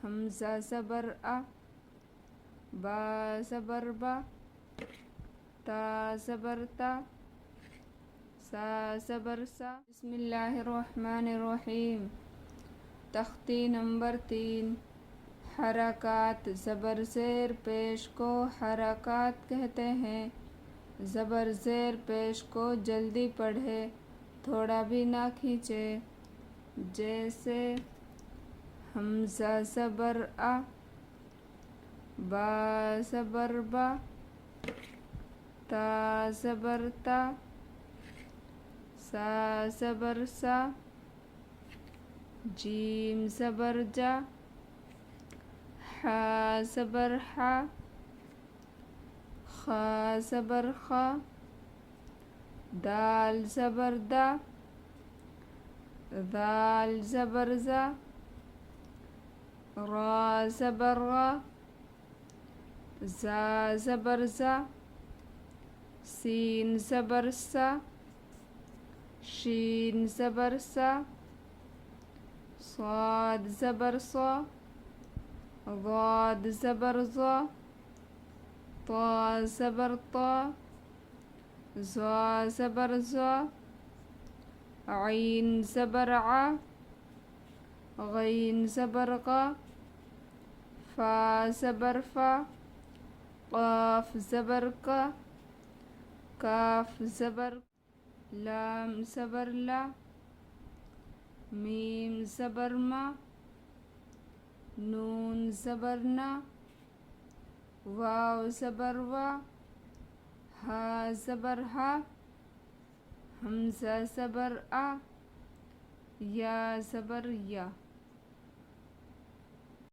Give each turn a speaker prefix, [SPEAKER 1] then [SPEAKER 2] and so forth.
[SPEAKER 1] हमज़ा ज़बर अ, बा ज़बर बा, ता ज़बर ता, सा ज़बर सा। बिस्मिल्लाहिर्रहमानिर्रहीम। तख्ती नंबर 3। हरकात। ज़बर ज़ेर पेश को हरकात कहते हैं। ज़बर ज़ेर पेश को जल्दी पढ़े, थोड़ा भी ना खींचे। जैसे हमज़ा ज़बर अ, बा ज़बर बा, ता ज़बर ता, सा ज़बर सा, जीम ज़बर जा, हा ज़बर हा, खा ज़बर खा, दाल ज़बर दा, दाल ज़बर ज़ा, रा ज़बर रा, ज़ा ज़बर ज़ा, सीन ज़बर सा, शीन ज़बर सा, स्वाद ज़बर स्वा, ज़ाद ज़बर ज़ा, ता ज़बर ता, ज़ा ज़बर ज़ा, ऐन ज़बर आ, गैन ज़बर गा, फा ज़बर फा, क़ाफ ज़बर का, काफ ज़बर, लाम ज़बर ला, मीम ज़बर मा, नून ज़बर ना, वाव ज़बर वा, हा ज़बर हा, हमज़ा ज़बर आ, या ज़बर या।